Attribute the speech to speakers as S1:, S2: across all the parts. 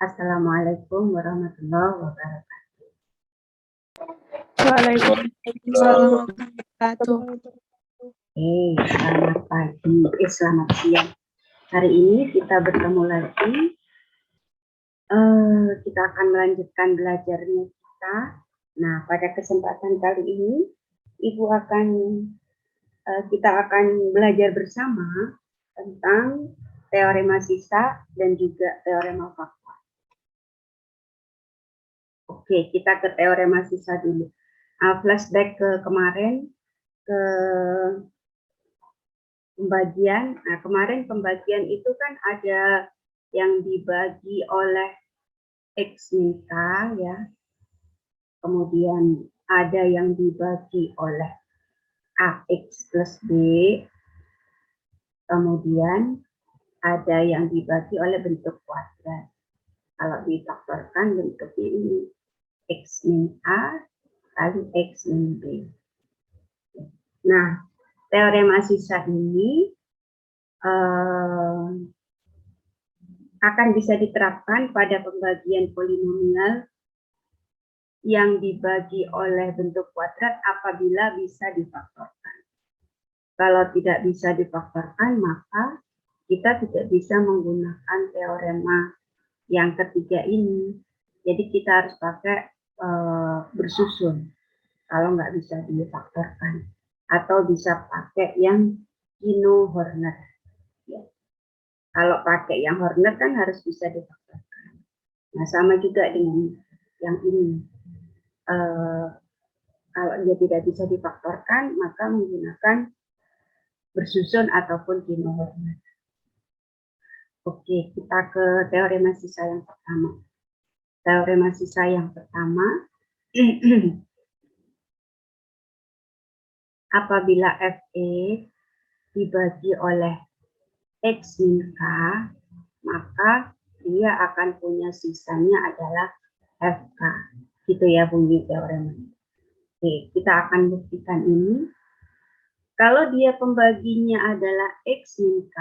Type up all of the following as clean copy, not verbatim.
S1: Assalamualaikum warahmatullahi wabarakatuh.
S2: Waalaikumsalam warahmatullahi wabarakatuh.
S1: Selamat pagi, selamat siang. Hari ini kita bertemu lagi. Kita akan melanjutkan belajarnya kita. Nah, pada kesempatan kali ini, kita akan belajar bersama tentang teorema sisa dan juga teorema faktor. Oke, kita ke teorema sisa dulu. Flashback ke kemarin, ke pembagian. Nah, kemarin pembagian itu kan ada yang dibagi oleh X min K, ya. Kemudian ada yang dibagi oleh AX plus B. Kemudian ada yang dibagi oleh bentuk kuadrat. Kalau difaktorkan bentuknya ini X min A kali X min B. Nah, teorema sisa ini akan bisa diterapkan pada pembagian polinomial yang dibagi oleh bentuk kuadrat apabila bisa difaktorkan. Kalau tidak bisa difaktorkan, maka kita tidak bisa menggunakan teorema yang ketiga ini. Jadi kita harus pakai bersusun kalau nggak bisa difaktorkan. Atau bisa pakai yang Kino-Horner. Ya. Kalau pakai yang Horner kan harus bisa difaktorkan. Nah, sama juga dengan yang ini. Kalau dia tidak bisa difaktorkan, maka menggunakan bersusun ataupun Kino-Horner. Oke, kita ke teorema sisa yang pertama. Teorema sisa yang pertama, apabila Fe dibagi oleh X min K, maka dia akan punya sisanya adalah Fk. Gitu ya bunyi teorema. Oke, kita akan buktikan ini. Kalau dia pembaginya adalah X min K,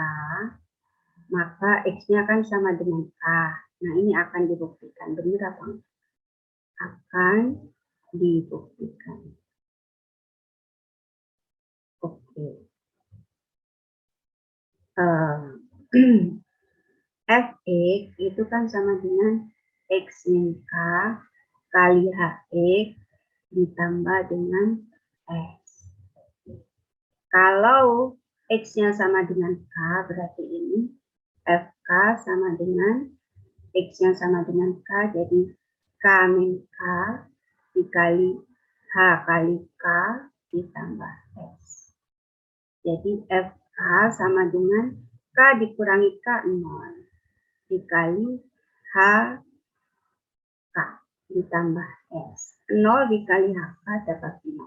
S1: maka X-nya akan sama dengan K. Nah, ini akan dibuktikan. Benar apa enggak? Akan dibuktikan. Oke. Fx itu kan sama dengan X min K kali Hx ditambah dengan X. Kalau X-nya sama dengan K, berarti ini Fk sama dengan X-nya sama dengan K, jadi K min K dikali H kali K ditambah X. Jadi Fk sama dengan K dikurangi K 0 dikali H K ditambah S. 0 dikali HK dapat 0.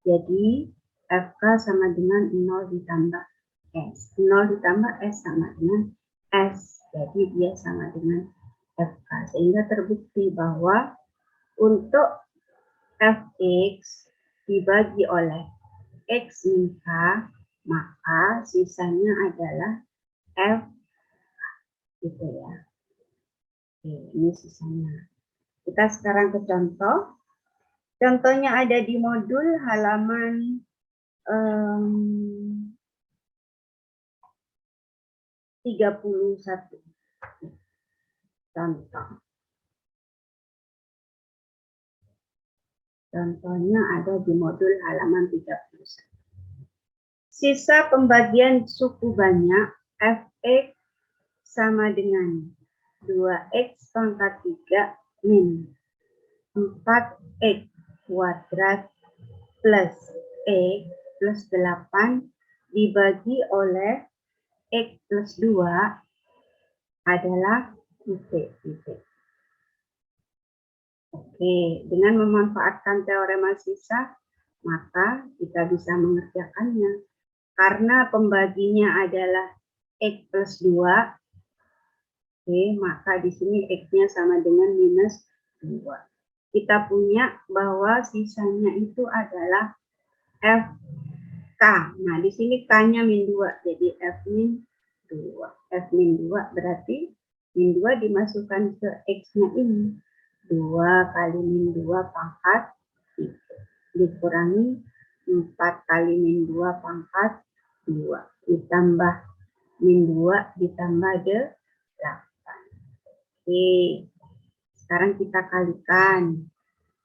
S1: Jadi Fk sama dengan 0 ditambah S. 0 ditambah S sama dengan S. Jadi dia sama dengan Fk. Sehingga terbukti bahwa untuk Fx dibagi oleh X min K, maka sisanya adalah F. Gitu ya. Oke, ini sisanya. Kita sekarang ke contoh. Contohnya ada di modul halaman 31. Contohnya ada di modul halaman 31. Sisa pembagian suku banyak Fx sama dengan 2x pangkat 3 min 4x kuadrat plus x plus 8 dibagi oleh x plus 2 adalah titik. Oke, dengan memanfaatkan teorema sisa, maka kita bisa mengerjakannya. Karena pembaginya adalah x plus 2, oke, maka di sini x-nya sama dengan minus 2. Kita punya bahwa sisanya itu adalah Fk. Nah, di sini K-nya min 2, jadi F min 2. F min 2 berarti Min 2 dimasukkan ke X-nya ini. 2 kali min 2 pangkat 3. Dikurangi 4 kali min 2 pangkat 2. Ditambah min 2 ditambah 8. Oke. Sekarang kita kalikan.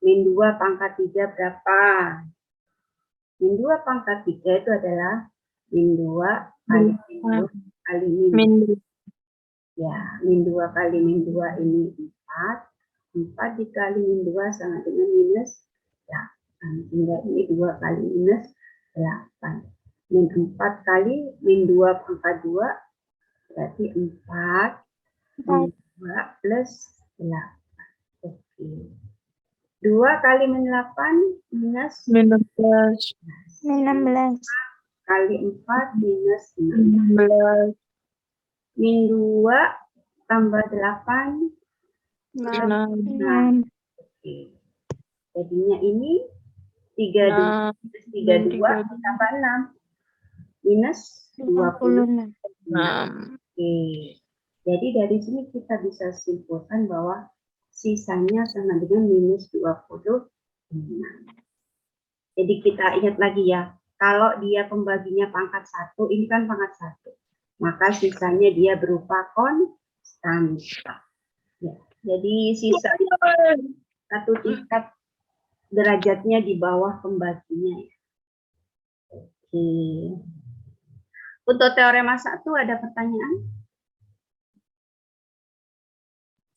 S1: Min 2 pangkat 3 berapa? Min 2 pangkat 3 itu adalah min 2 kali min 2 kali min 2. Ya, min 2 kali min 2 ini 4. 4 dikali min 2 sama dengan minus 8. Sehingga ini 2 kali minus 8. Min 4 kali min 2 pangkat 2 berarti 4 min 2 plus 8. Oke. 2 kali min 8 minus
S2: 16.
S3: 16.
S1: Kali 4 minus 16. Min 2 tambah 8.
S2: 6.
S1: Oke. Jadinya ini 32 tambah 6. Minus 26.
S3: 26.
S1: Oke. Jadi dari sini kita bisa simpulkan bahwa sisanya sama dengan minus 26. Jadi kita ingat lagi ya, kalau dia pembaginya pangkat 1, ini kan pangkat 1. Maka sisanya dia berupa konstanta. Ya, jadi sisa satu tingkat derajatnya di bawah pembaginya. Ya. Oke. Untuk teorema 1 ada pertanyaan?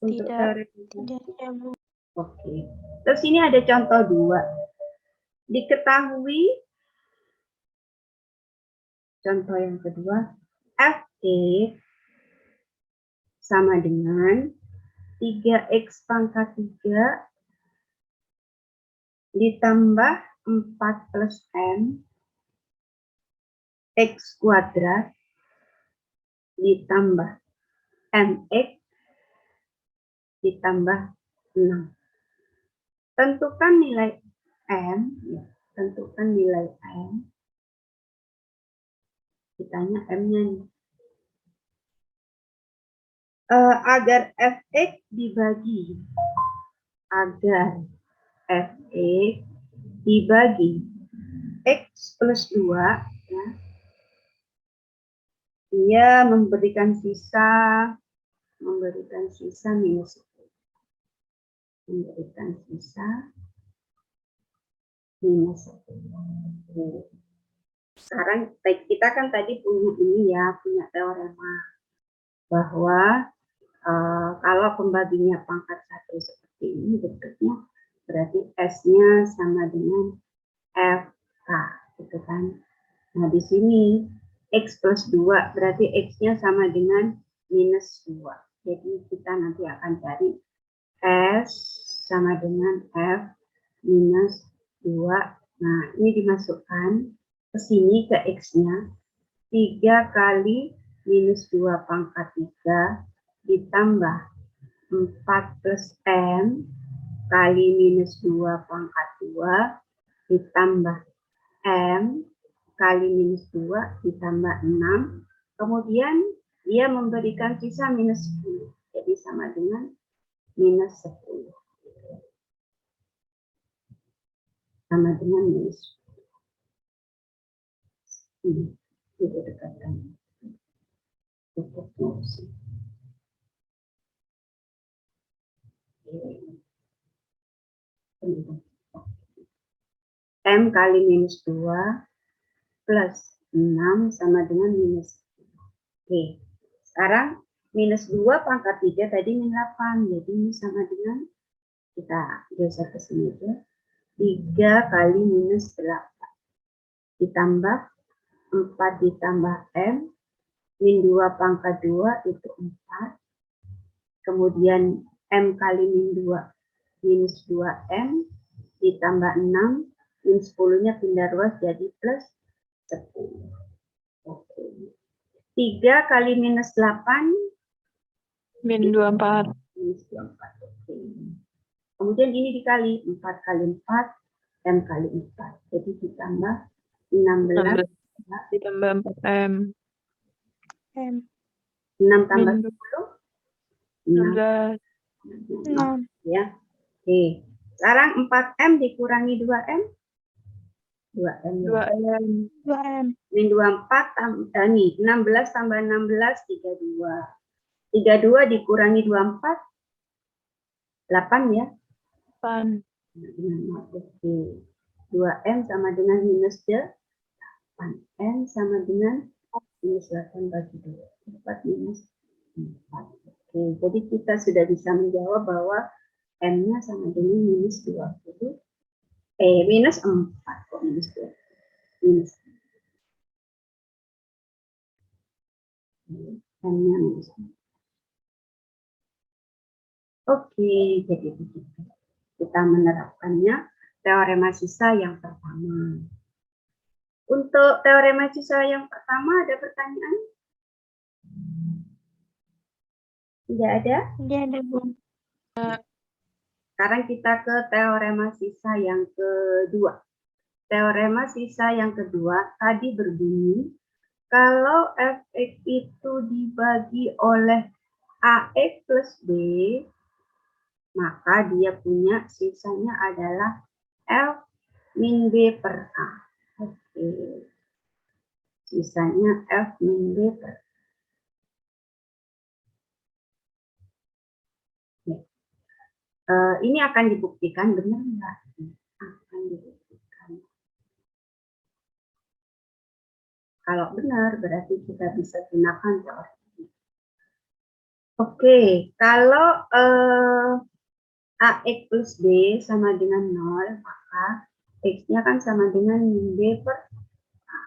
S1: Untuk teorema. Oke. Terus ini ada contoh 2. Diketahui contoh yang kedua, F(x) sama dengan 3x pangkat 3 ditambah 4 plus m x kuadrat ditambah mx ditambah 6. Tentukan nilai M, ya, tentukan nilai M. Ditanya M-nya nih. Agar Fx dibagi, X plus 2, ya, dia memberikan sisa minus 10. Memberikan sisa minus 10. Sekarang kita kan tadi punya ini ya, punya teorema bahwa kalau pembaginya pangkat 1 seperti ini bentuknya, berarti S-nya sama dengan FK, gitu kan. Nah, di sini X plus 2, berarti X-nya sama dengan minus 2. Jadi kita nanti akan cari S sama dengan F minus 2. Nah, ini dimasukkan ke sini ke X-nya. 3 kali minus 2 pangkat 3 ditambah 4 plus M kali minus 2 pangkat 2 ditambah M kali minus 2 ditambah 6. Kemudian dia memberikan sisa minus 10. Jadi sama dengan minus 10. Sama dengan minus 10. Itu dekatkan. Cukup fungsi. M kali minus 2 plus 6 sama dengan minus 10. Oke, sekarang minus 2 pangkat 3 tadi min 8. Jadi ini sama dengan, kita geser ke sini aja, 3 kali minus 8. Ditambah 4 ditambah M, min 2 pangkat 2 itu 4. Kemudian M kali min 2 minus 2M ditambah 6, min 10-nya pindah ruas jadi plus 10. Oke. 3 kali minus 8
S2: min 24.
S1: minus 24. Oke. Kemudian ini dikali 4 kali 4 M kali 4. Jadi ditambah 16
S2: ditambah 4M.
S1: 6 tambah 10
S2: 16.
S3: 6.
S1: Ya. Oke. Sekarang 4M dikurangi 2M. 2M ya.
S2: 2M.
S3: 2M.
S1: Ini 24 nih 16 tambah 16 32. 32 dikurangi 24 8 ya.
S2: 8.
S1: Oke. 2M sama dengan minus 8M sama dengan minus 8 bagi 2. 4 minus 4. Oke, jadi kita sudah bisa menjawab bahwa M-nya sama dengan minus 20. Minus 4 kok minus 2. Minus. M-nya minus 4. Oke, jadi begitu. Kita menerapkannya teorema sisa yang pertama. Untuk teorema sisa yang pertama ada pertanyaan? Tidak ada?
S3: Tidak ada, Bu.
S1: Sekarang kita ke teorema sisa yang kedua. Teorema sisa yang kedua tadi berbunyi, kalau Fx itu dibagi oleh Ax plus B, maka dia punya sisanya adalah F min B per A. Oke. Sisanya F min B per A. Ini akan dibuktikan, benar nggak? Akan dibuktikan. Kalau benar, berarti kita bisa gunakan teori. Oke, kalau Ax plus B sama dengan 0, maka X-nya kan sama dengan min B per A.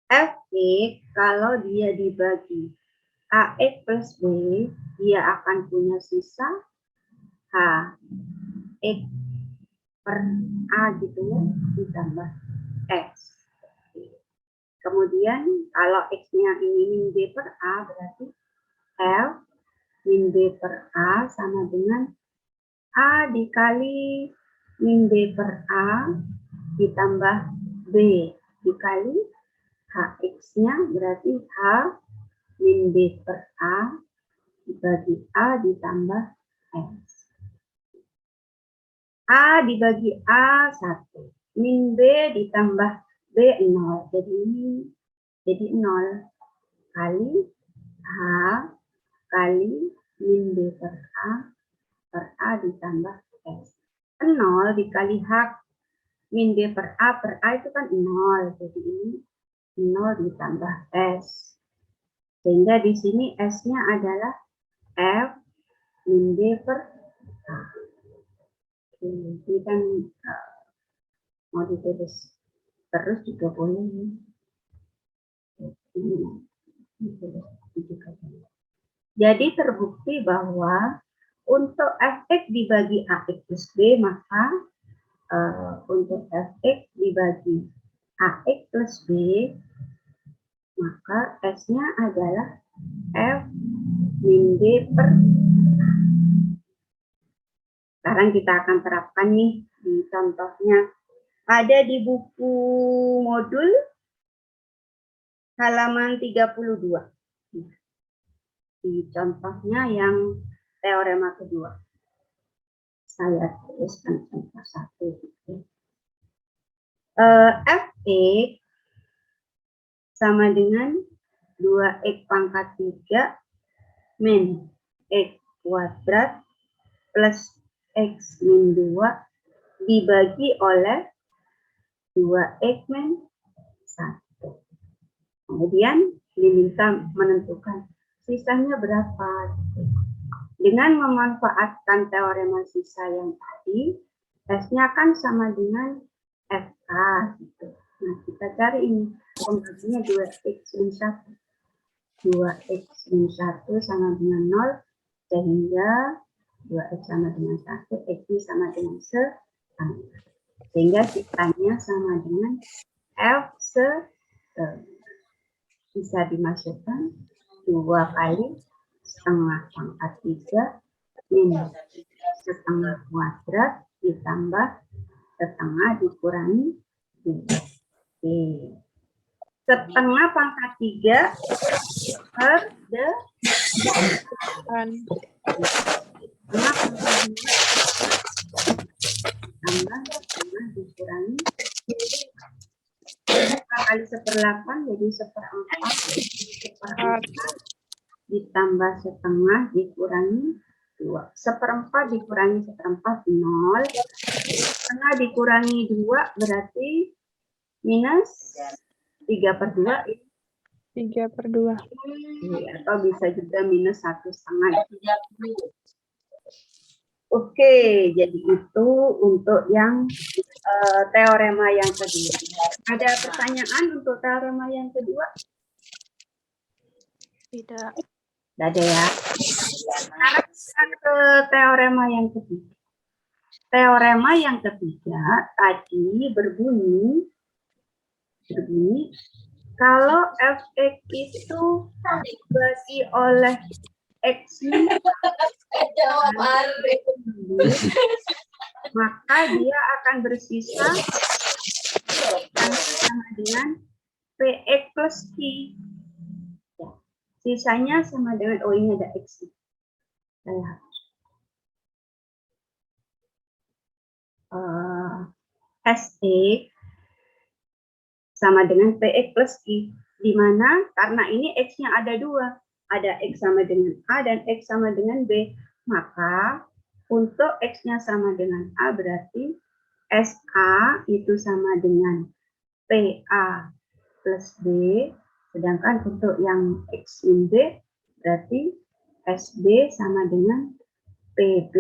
S1: Fx, kalau dia dibagi Ax plus B, dia akan punya sisa H X per A gitu ya, ditambah X. Kemudian kalau X-nya ini min B per A, berarti F min B per A sama dengan A dikali min B per A ditambah B dikali HX-nya, berarti H min B per A dibagi A ditambah X. A dibagi A 1. Min B ditambah B 0. Jadi 0 kali H kali min B per A ditambah S. 0 dikali H min B per A itu kan 0. Jadi ini 0 ditambah S. Sehingga di sini S-nya adalah F min B per A. Ini kan mau ditulis terus juga boleh. Jadi terbukti bahwa untuk Fx dibagi Ax plus B, maka untuk Fx dibagi Ax plus B, maka S-nya adalah F min B per A. Sekarang kita akan terapkan nih di contohnya. Ada di buku modul halaman 32. Di contohnya yang teorema kedua. Saya tuliskan contoh 1. Fx sama dengan 2x pangkat 3 min x kuadrat plus x min 2 dibagi oleh 2x min 1. Kemudian diminta menentukan sisanya berapa. Dengan memanfaatkan teorema sisa yang tadi, S-nya kan sama dengan FK. Gitu. Nah, kita cari ini. Pembaginya 2x min 1. 2x min 1 sama dengan 0, sehingga 2x sama dengan 1, x sama dengan 1. Sehingga sisanya sama dengan F bisa dimasukkan 2 kali setengah pangkat 3 min setengah kuadrat ditambah setengah dikurangi 3. Oke. Setengah pangkat 3 per
S2: Kan.
S1: Tambah dikurangi kali 1/8 jadi 1/4 ditambah setengah dikurangi 2. 1/4 dikurangi 1/4 0. Setengah dikurangi 2 berarti minus 3/2.
S2: 3/2.
S1: Atau bisa juga minus 1/2. Oke, jadi itu untuk yang teorema yang kedua. Ada pertanyaan untuk teorema yang kedua?
S3: Tidak.
S1: Tidak ada ya. Sekarang kita ke teorema yang ketiga. Teorema yang ketiga tadi berbunyi kalau f(x) itu dibagi oleh x maka dia akan bersisa sama dengan px plus q. Ya. Sisanya sama dengan ini ada x. Sx sama dengan px plus q, di mana karena ini x-nya ada 2, ada x sama dengan a dan x sama dengan b, maka untuk x-nya sama dengan a berarti sa itu sama dengan pa plus b, sedangkan untuk yang x min b berarti sb sama dengan pb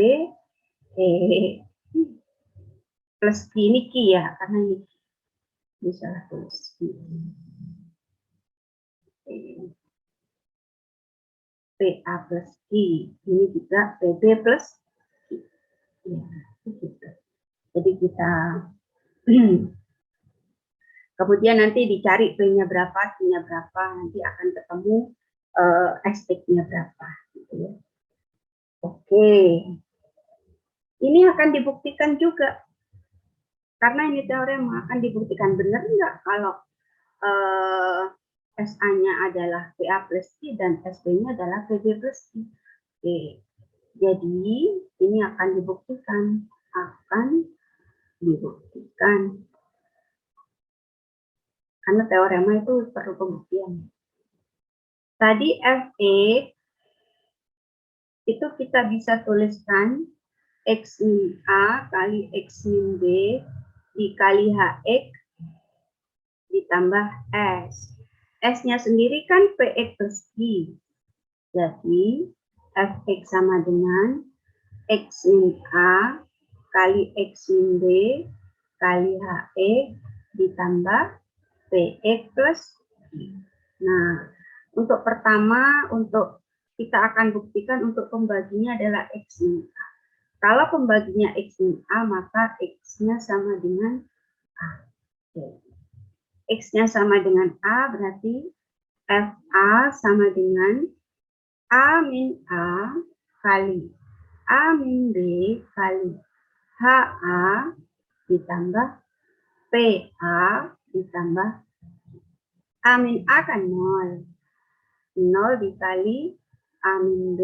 S1: plus q, ini q ya, karena ini bisa tulis PA plus Q, ini juga PB plus Q. Ya, gitu. Jadi kita kemudian nanti dicari P-nya berapa, Q-nya berapa, nanti akan ketemu ST-nya berapa. Gitu ya. Oke, ini akan dibuktikan juga. Karena ini teorema akan dibuktikan benar enggak kalau SA-nya adalah PA plus Q dan SB-nya adalah PB plus Q. Oke, jadi ini akan dibuktikan. Karena teorema itu perlu pembuktian. Tadi FE itu kita bisa tuliskan X min A kali X min B dikali HX ditambah S. S-nya sendiri kan PX plus Q. Jadi Fx sama dengan X min A kali X min B kali HX ditambah PX plus Q. Nah, untuk pertama, untuk kita akan buktikan untuk pembaginya adalah X min A. Kalau pembaginya X min A, maka X-nya sama dengan A. X-nya sama dengan A, berarti FA sama dengan A min A kali A min B kali HA ditambah PA ditambah A min A kan 0. 0 dikali A min B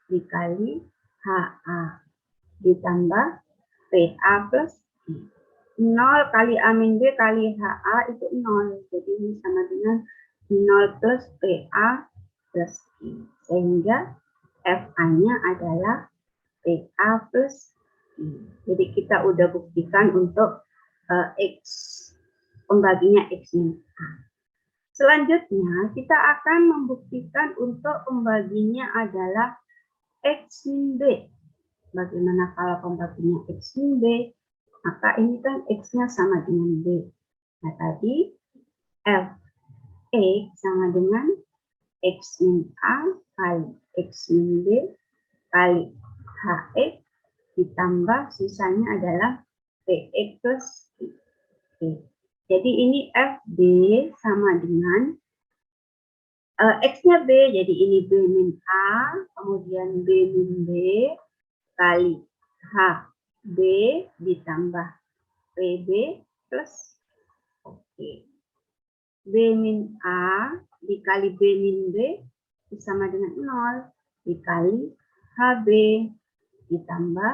S1: dikali HA ditambah PA plus B. 0 kali A min B kali HA itu 0. Jadi ini sama dengan 0 plus PA plus Q. Sehingga FA-nya adalah PA plus Q. Jadi kita udah buktikan untuk X, pembaginya X min A. Selanjutnya kita akan membuktikan untuk pembaginya adalah X min B. Bagaimana kalau pembaginya X min B? Maka ini kan X-nya sama dengan B. Nah tadi F X sama dengan X min A kali X min B kali HX ditambah sisanya adalah PX plus Q. Oke. Jadi ini FB sama dengan X-nya B, jadi ini B min A, kemudian B min B kali HB ditambah PB plus Oke. B min A dikali B min B sama dengan 0 dikali HB ditambah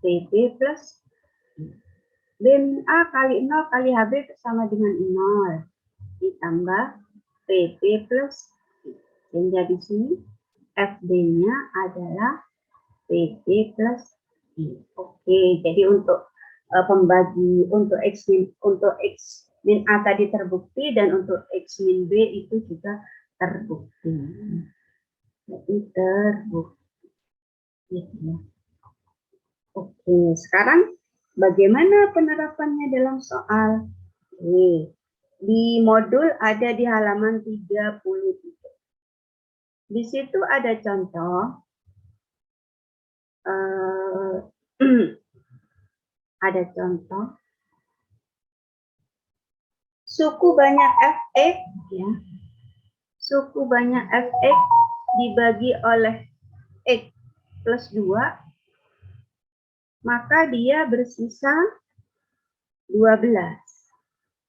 S1: PB plus B min A kali 0 kali HB sama dengan 0 ditambah PB plus sehingga di sini FB-nya adalah PB plus I. Oke, jadi untuk pembagi untuk X min A tadi terbukti dan untuk X min B itu juga terbukti. Jadi terbukti. Gitu ya. Oke, sekarang bagaimana penerapannya dalam soal? Oke. Di modul ada di halaman 33. Di situ ada contoh. Ada contoh. Suku banyak Fx, ya. Suku banyak Fx dibagi oleh X plus 2, maka dia bersisa 12.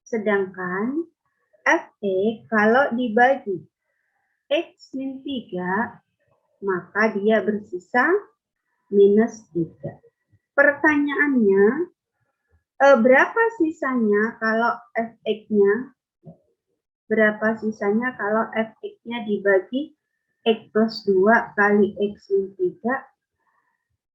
S1: Sedangkan Fx kalau dibagi X min 3, maka dia bersisa minus 3. Pertanyaannya, berapa sisanya kalau Fx-nya? Berapa sisanya kalau Fx-nya dibagi X plus 2 kali X min 3?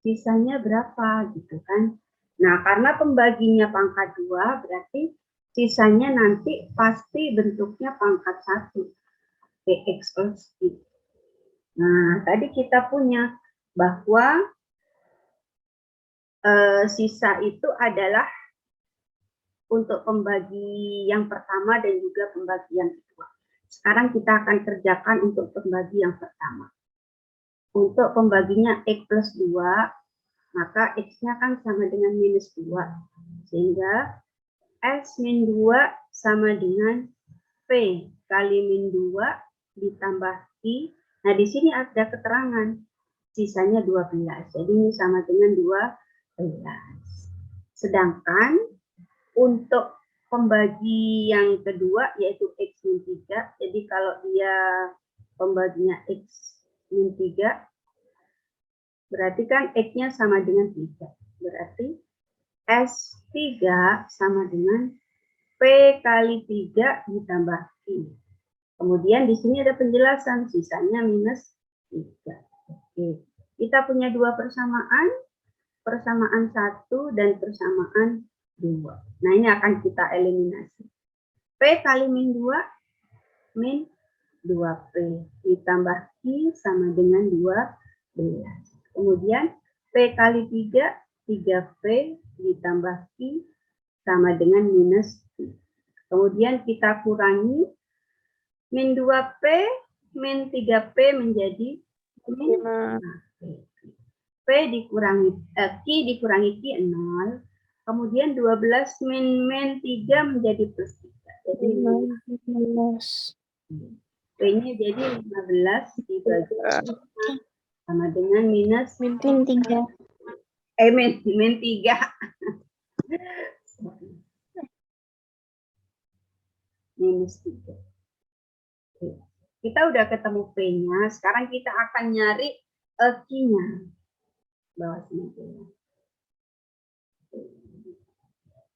S1: Sisanya berapa gitu kan? Nah, karena pembaginya pangkat 2, berarti sisanya nanti pasti bentuknya pangkat 1. Px plus I. Nah, tadi kita punya bahwa sisa itu adalah untuk pembagi yang pertama dan juga pembagi yang kedua. Sekarang kita akan kerjakan untuk pembagi yang pertama. Untuk pembaginya X plus 2, maka X-nya kan sama dengan minus 2. Sehingga S min 2 sama dengan P kali min 2 ditambah I. Nah, di sini ada keterangan. Sisanya 12. Jadi ini sama dengan 12. Sedangkan untuk pembagi yang kedua yaitu X min 3. Jadi kalau dia pembaginya X min 3, berarti kan X-nya sama dengan 3. Berarti S3 sama dengan P kali 3 ditambah I. Kemudian di sini ada penjelasan, sisanya minus 3. Oke. Kita punya dua persamaan, persamaan 1 dan persamaan 2. Nah, ini akan kita eliminasi. P kali min 2, min 2P. Ditambah I sama dengan 12. Kemudian P kali 3, 3P ditambah I sama dengan minus I. Kemudian kita kurangi min 2P, min 3P menjadi min 5P. P dikurangi, Q dikurangi Q 0. Kemudian 12 min 3 menjadi plus 3. Jadi
S2: 15.
S1: P-nya jadi 15 dibagi sama dengan minus
S3: Min 3.
S1: min 3. Minus 3. Oke. Kita udah ketemu P-nya, sekarang kita akan nyari Q-nya. Bawah sini.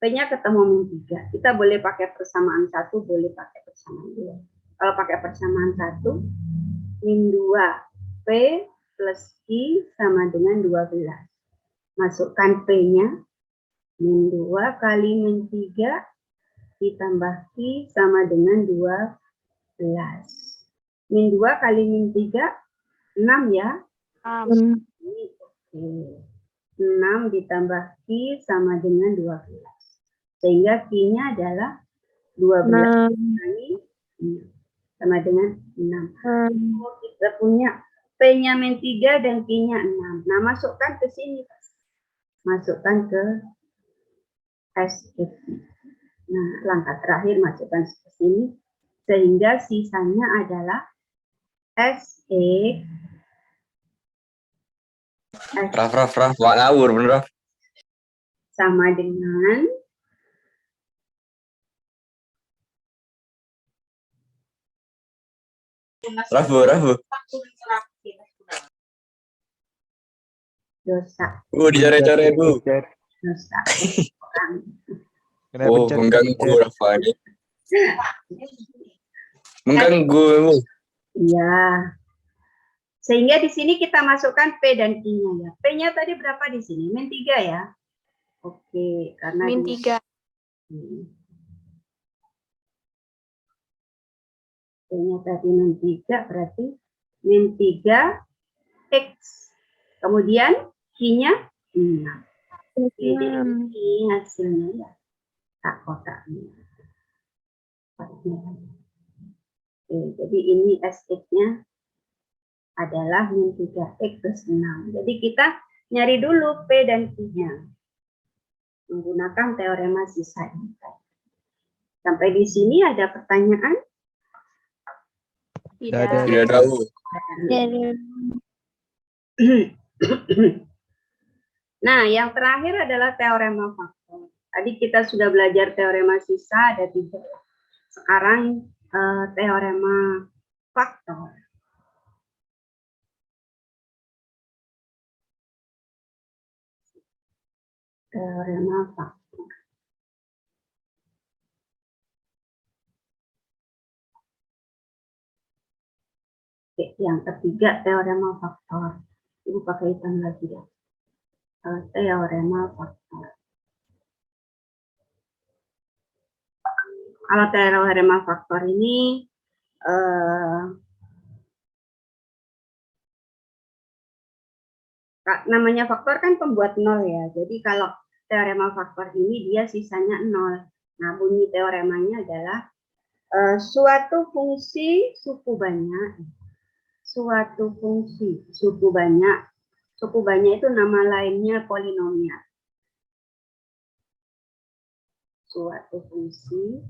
S1: P-nya ketemu min 3. Kita boleh pakai persamaan 1, boleh pakai persamaan 2. Kalau pakai persamaan 1, min 2 P plus I sama dengan 12. Masukkan P-nya, min 2 kali min 3 ditambah I sama dengan 12. Min 2 kali min 3, 6 ya.
S3: 6.
S1: Oke. 6 ditambah I sama dengan 12. Sehingga Q-nya adalah 12 kali 6 sama dengan 6. Kita punya P-nya min 3 dan Q-nya 6. Nah, masukkan ke sini. Masukkan ke SX. Nah, langkah terakhir masukkan ke sini. Sehingga sisanya adalah SX.
S4: Raf, wak ngawur bener Raf.
S1: Sama dengan
S4: Rafu, Rafu.
S1: Dosa.
S4: Dicoret-coret, Bu.
S1: Dosa.
S2: Kena
S4: Oh,
S2: pencet.
S4: mengganggu, Rafa. Mengganggu, Bu.
S1: Iya. Sehingga di sini kita masukkan P dan Q-nya ya. P-nya tadi berapa di sini? Min 3 ya. Oke, karena
S3: Min
S1: di
S3: 3.
S1: P-nya tadi min 3 berarti min 3 X. Kemudian Q-nya 6. Oke, jadi ini hasilnya ya. Tak kotaknya. Oke, jadi ini SX-nya adalah min 3X plus 6. Jadi kita nyari dulu P dan Q-nya. Menggunakan teorema sisa ini. Sampai di sini ada pertanyaan?
S2: Tidak
S4: Tidak tahu.
S1: Nah, yang terakhir adalah teorema faktor. Tadi kita sudah belajar teorema sisa, ada 3. Sekarang teorema faktor. Teorema faktor. Oke, yang ketiga teorema faktor. Ibu pakai hitam lagi ya. Teorema faktor. Kalau teorema faktor ini namanya faktor kan pembuat nol ya. Jadi kalau teorema faktor ini dia sisanya 0. Nah, bunyi teoremanya adalah suatu fungsi suku banyak. Suatu fungsi suku banyak. Suku banyak itu nama lainnya polinomial. Suatu fungsi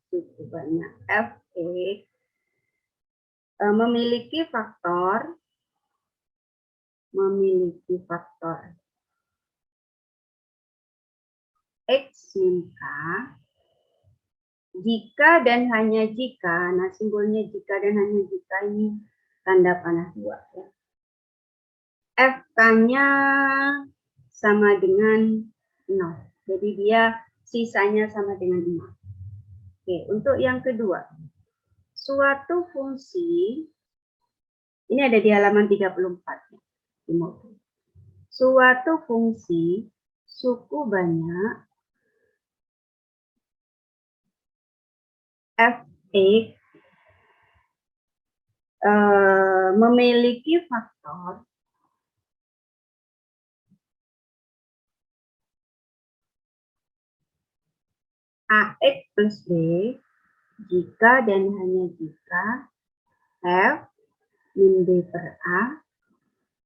S1: suku banyak f(x) memiliki faktor x min k jika dan hanya jika, nah simbolnya jika dan hanya jika ini tanda panah 2 ya. Fk-nya sama dengan 0. Jadi dia sisanya sama dengan 0. Oke, untuk yang kedua. Suatu fungsi, ini ada di halaman 34. Suatu fungsi suku banyak f(x) memiliki faktor ax plus b jika dan hanya jika f min b per a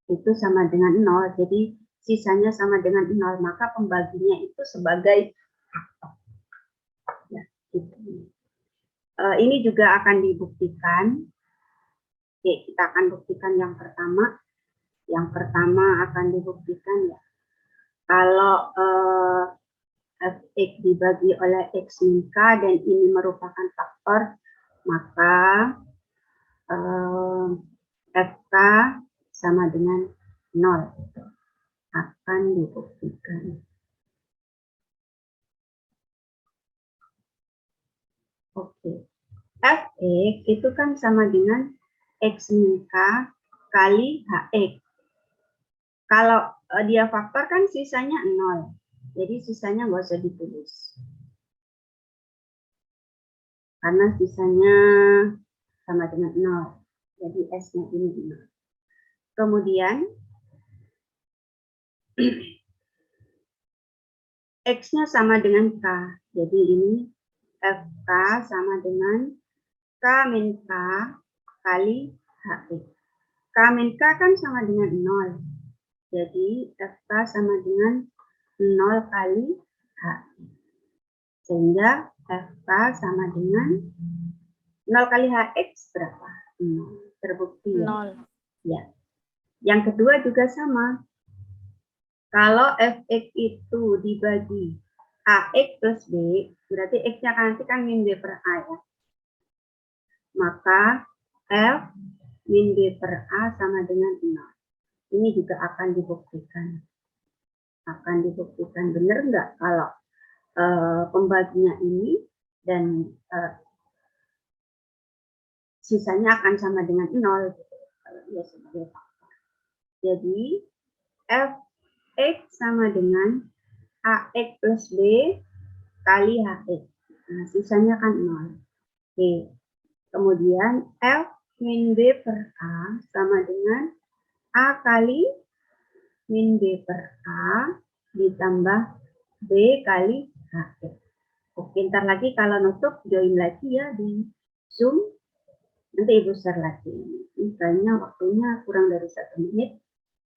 S1: itu sama dengan 0. Jadi sisanya sama dengan 0. Maka pembaginya itu sebagai faktor. Ya, gitu. Ini juga akan dibuktikan. Oke, kita akan buktikan yang pertama. Yang pertama akan dibuktikan ya. Kalau f(x) dibagi oleh x min k dan ini merupakan faktor, maka fk sama dengan 0. Akan dibuktikan. Oke. Fx itu kan sama dengan x min k kali hx. Kalau dia faktor kan sisanya 0. Jadi sisanya nggak usah ditulis. Karena sisanya sama dengan 0. Jadi S-nya ini 0. Kemudian X-nya sama dengan K. Jadi ini FK sama dengan K min K kali HX. K min K kan sama dengan 0. Jadi FK sama dengan 0 kali HX. Sehingga FK sama dengan 0 kali HX berapa? 0. Terbukti ya?
S3: 0.
S1: Ya. Yang kedua juga sama. Kalau fx itu dibagi ax plus b, berarti x-nya nanti kan min b per a ya. Maka F min B per A sama dengan 0. Ini juga akan dibuktikan. Benar nggak kalau pembaginya ini dan sisanya akan sama dengan 0 gitu, kalau dia sebagai faktor. Jadi Fx sama dengan Ax plus B kali Hx. Nah, sisanya kan 0. Oke. Kemudian F min B per A sama dengan A kali min B per A ditambah B kali Hx. Oke, ntar lagi kalau nutup join lagi ya di Zoom. Nanti Ibu share lagi. Ini kayaknya waktunya kurang dari 1 menit.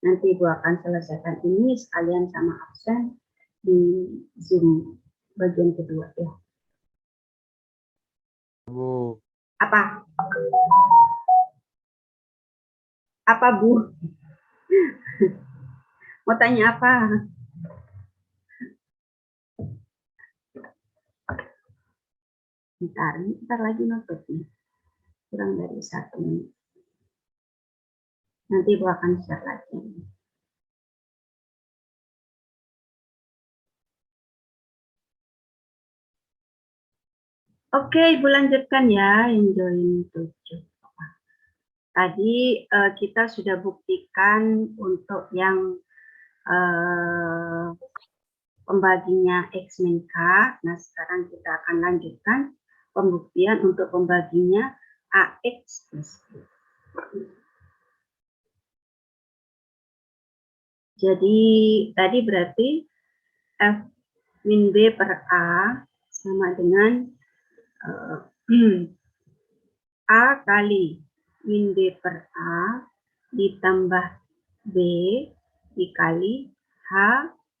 S1: Nanti Ibu akan selesaikan ini sekalian sama absen di Zoom bagian kedua ya.
S4: Bu.
S1: Apa? Apa Bu? Mau tanya apa? Bentar lagi nutup nih. Kurang dari 1 menit. Nanti Ibu akan share lagi. Oke, Ibu lanjutkan ya yang join 7. Tadi kita sudah buktikan untuk yang pembaginya X min K. Nah, sekarang kita akan lanjutkan pembuktian untuk pembaginya AX plus B. Jadi tadi berarti F min B per A sama dengan A kali min B per A ditambah B dikali H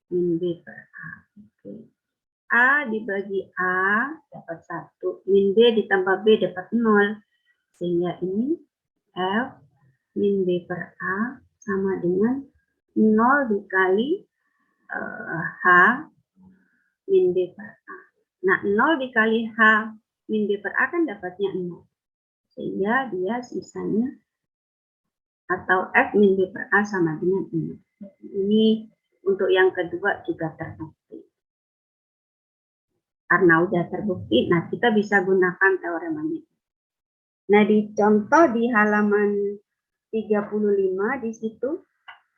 S1: min B per A. Oke. A dibagi A dapat 1, min B ditambah B dapat 0. Sehingga ini F min B per A sama dengan 0 dikali H min B per A. Nah, 0 dikali H min B per A kan dapatnya 0. Sehingga dia sisanya atau F min B per A sama dengan 0. Ini untuk yang kedua juga terbukti. Karena udah terbukti, nah kita bisa gunakan teoremanya. Nah, di contoh di halaman 35 di situ,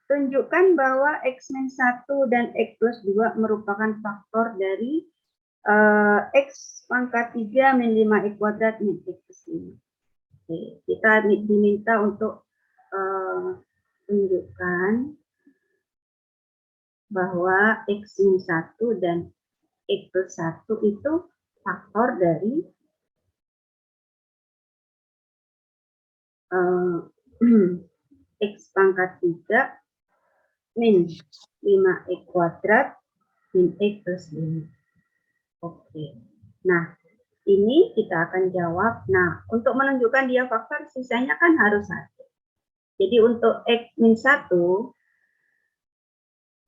S1: tunjukkan bahwa X min 1 dan X plus 2 merupakan faktor dari X pangkat 3 min 5 X kuadrat min X plus 5. Oke, kita diminta untuk tunjukkan bahwa X min 1 dan X plus 1 itu faktor dari X pangkat 3 min 5X kuadrat min X plus 5. Oke. Nah, ini kita akan jawab. Nah, untuk menunjukkan dia faktor, sisanya kan harus 1. Jadi untuk X min 1,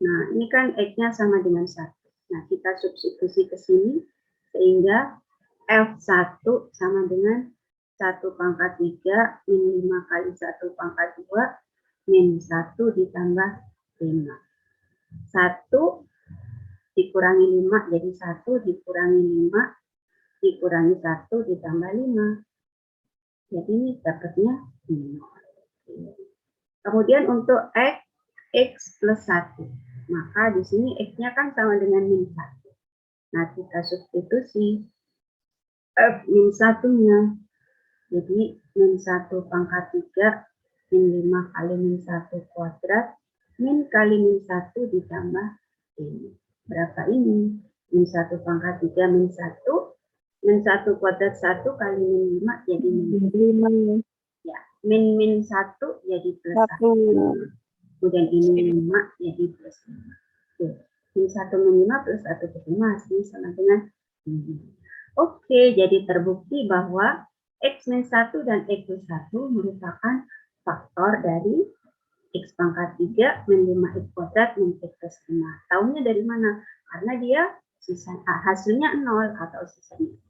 S1: nah ini kan X-nya sama dengan 1. Nah, kita substitusi ke sini, sehingga F1 sama dengan 1 pangkat 3 min 5 kali 1 pangkat 2 min 1 ditambah 5. 1 dikurangi 5 jadi 1 dikurangi 5 dikurangi 1 ditambah 5. Jadi ini dapatnya 0. Kemudian untuk X plus 1. Maka di sini X-nya kan sama dengan min 1. Nah, kita substitusi F min 1-nya. Jadi min 1 pangkat 3 min 5 kali min 1 kuadrat min kali min 1 ditambah ini. Berapa ini? Min 1 pangkat 3 min 1 min 1 kuadrat 1 kali min 5 jadi min 5. Ya, min 1 jadi plus 1. Kemudian ini 5 jadi plus 5. Oke. Min 1 min 5 plus 1 plus 5 hasilnya sama dengan 5. Oke, jadi terbukti bahwa X min 1 dan X plus 1 merupakan faktor dari X pangkat 3 min 5X kuadrat min X plus 5. Tahunya dari mana? Karena dia hasilnya 0 atau sisanya.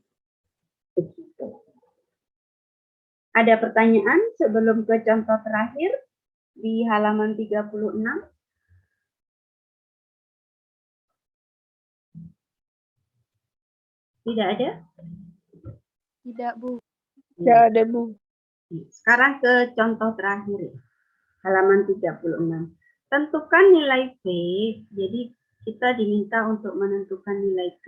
S1: Begitu. Ada pertanyaan sebelum ke contoh terakhir di halaman 36? Tidak ada?
S3: Tidak, Bu.
S2: Tidak ada, Bu.
S1: Sekarang ke contoh terakhir, halaman 36. Tentukan nilai P, jadi kita diminta untuk menentukan nilai P,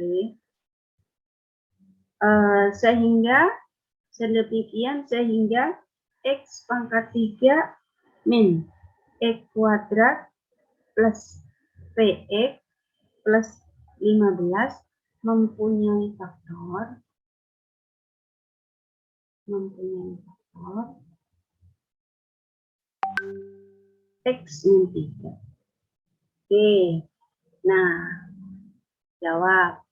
S1: sehingga X pangkat 3 min X kuadrat plus PX plus 15 mempunyai faktor X min 3. Oke, nah jawab.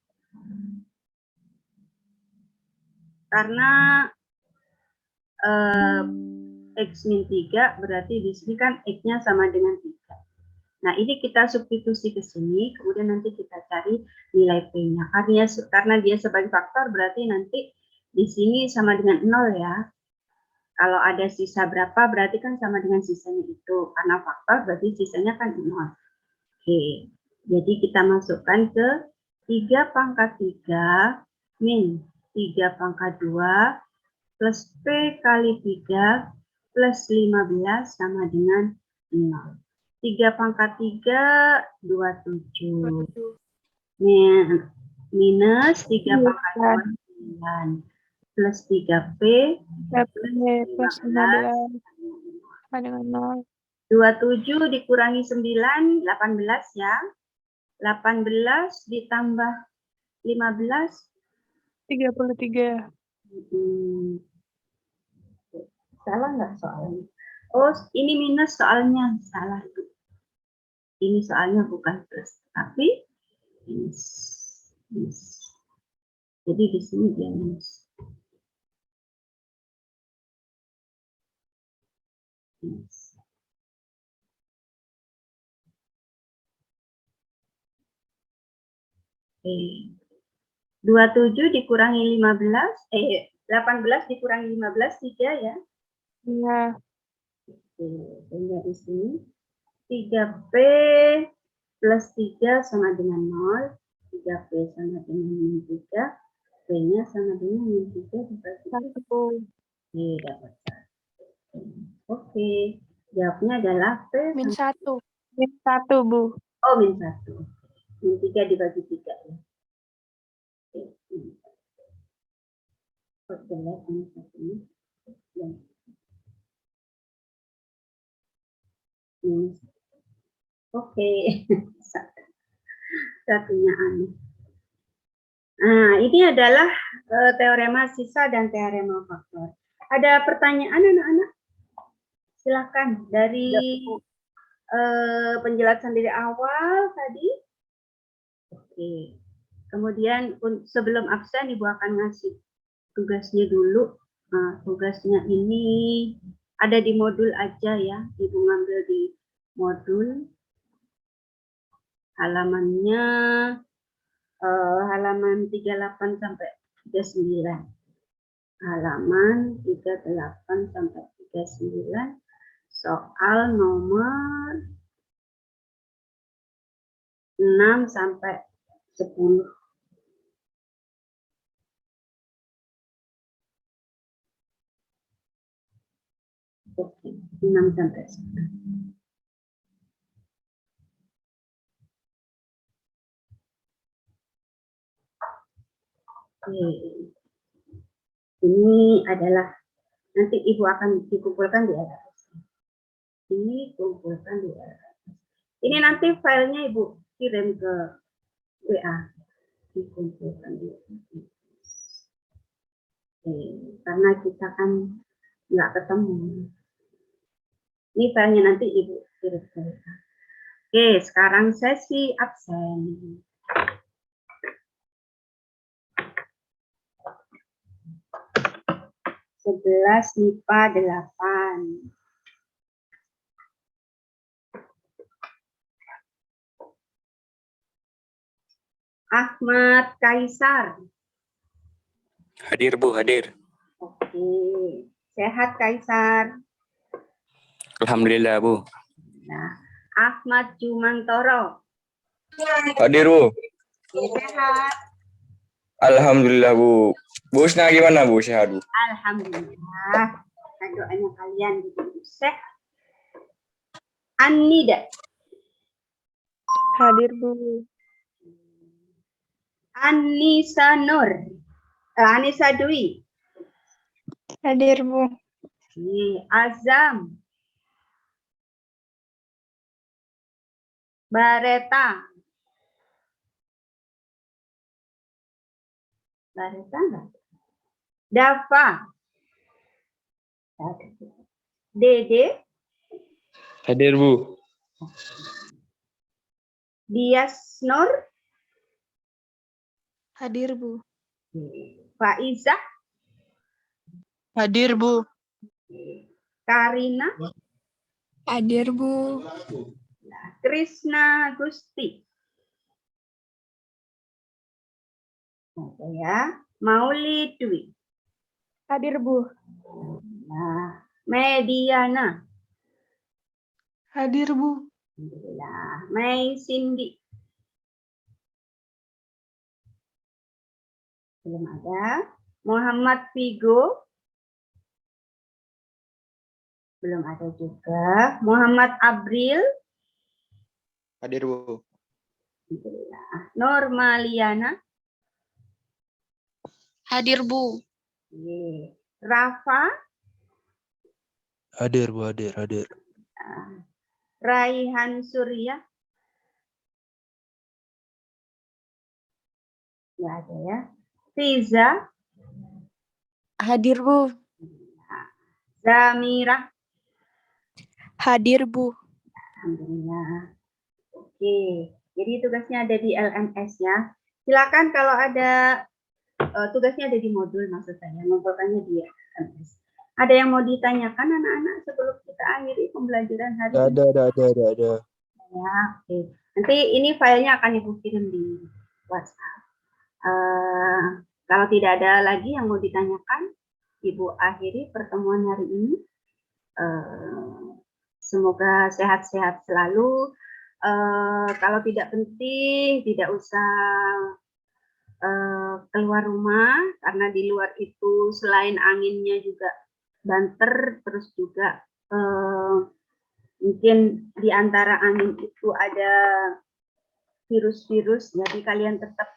S1: Karena X min 3 berarti di sini kan X-nya sama dengan 3. Nah, ini kita substitusi ke sini, kemudian nanti kita cari nilai P-nya. Karena dia sebagai faktor, berarti nanti di sini sama dengan 0 ya. Kalau ada sisa berapa, berarti kan sama dengan sisanya itu. Karena faktor, berarti sisanya kan 0. Oke, jadi kita masukkan ke 3 pangkat 3 min 3 pangkat 2 plus P kali 3 plus 15 sama dengan 0. 3 pangkat 3, 27. Minus 3 pangkat 2, 9. Plus 3P,
S2: plus 15 sama dengan 0.
S1: 27 dikurangi 9, 18 ya. 18 ditambah 15.
S2: 33.
S1: Salah nggak soalnya? Oh, ini minus soalnya. Salah. Ini soalnya bukan plus, tapi minus. Jadi di sini dia minus. Oke. 27 dikurangi 15, 18 dikurangi 15, 3 ya?
S2: Iya.
S1: Oke, sehingga di sini 3P plus 3 sama dengan 0, 3P sama dengan min 3, P-nya sama dengan min 3 dibagi 1. Oke, dapat 1. Oke, jawabnya adalah P
S3: Min 1.
S2: Min 1, Bu.
S1: Oh, min 1. Min 3 dibagi 3 ya. Oke, lihat ini satunya. Oke, satunya aneh. Nah, ini adalah teorema sisa dan teorema faktor. Ada pertanyaan anak-anak? Silakan dari penjelasan dari awal tadi. Oke. Kemudian sebelum absen Ibu akan ngasih tugasnya dulu. Nah, tugasnya ini ada di modul aja ya. Ibu ngambil di modul. Halamannya halaman 38 sampai 39. Halaman 38 sampai 39. Soal nomor 6 sampai 10. Oke, 6 sampai 10. Oke. Ini adalah nanti Ibu akan dikumpulkan di LHS. Ini kumpulkan di LHS. Ini nanti filenya Ibu kirim ke WA. Dikumpulkan di LHS. Karena kita kan nggak ketemu. Ini filenya nanti Ibu kirim ke WA. Oke, sekarang sesi absen. Sebelas MIPA 8. Ahmad Kaisar.
S4: Hadir, Bu, hadir.
S1: Oke, Sehat Kaisar.
S4: Alhamdulillah, Bu.
S1: Nah, Ahmad Jumantoro.
S4: Hadir, Bu.
S1: Sehat.
S4: Alhamdulillah, Bu. Bu Husna gimana, Bu? Sehat, Bu?
S1: Alhamdulillah. Nah, doanya kalian gitu. Sehat. Anida.
S2: Hadir, Bu.
S1: Anissa Nur. Anissa Dwi.
S2: Hadir, Bu.
S1: Azam. Bareta. Bareta enggak? Dava. Dede.
S4: Hadir, Bu.
S1: Dias Nur.
S3: Hadir, Bu.
S1: Faizah.
S3: Hadir, Bu.
S1: Karina.
S3: Hadir, Bu.
S1: Krishna Gusti. Oke ya. Mauli Dwi.
S2: Hadir, Bu.
S1: Nah, Mediana.
S3: Hadir, Bu.
S1: Alhamdulillah. Mei Cindy. Belum ada. Muhammad Vigo. Belum ada juga. Muhammad Abril.
S4: Hadir, Bu.
S1: Alhamdulillah. Normaliana.
S3: Hadir, Bu.
S1: Rafa.
S5: Hadir, Bu, hadir.
S1: Raihan Surya. Nggak ada ya. Fiza.
S3: Hadir, Bu.
S1: Zamira.
S3: Hadir, Bu.
S1: Alhamdulillah. Oke. Jadi tugasnya ada di LMS ya. Silakan kalau ada tugasnya ada di modul maksud saya. Ngumpulkannya di LMS. Ada yang mau ditanyakan anak-anak sebelum kita akhiri pembelajaran hari ini?
S5: Ada.
S1: Ya, oke. Nanti ini filenya akan Ibu kirim di WhatsApp. Kalau tidak ada lagi yang mau ditanyakan, Ibu akhiri pertemuan hari ini. Semoga sehat-sehat selalu. Kalau tidak penting, tidak usah keluar rumah, karena di luar itu selain anginnya juga banter, terus juga mungkin di antara angin itu ada virus-virus, jadi kalian tetap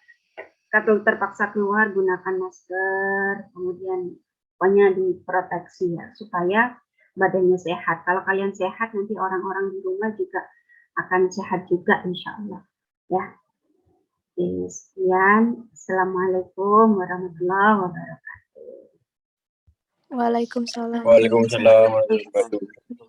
S1: kalau terpaksa keluar gunakan masker, kemudian pokoknya diproteksi ya supaya badannya sehat. Kalau kalian sehat nanti orang-orang di rumah juga akan sehat juga insya Allah ya. Oke, sekian. Assalamualaikum warahmatullahi wabarakatuh.
S3: Waalaikumsalam.
S4: Waalaikumsalam warahmatullahi wabarakatuh.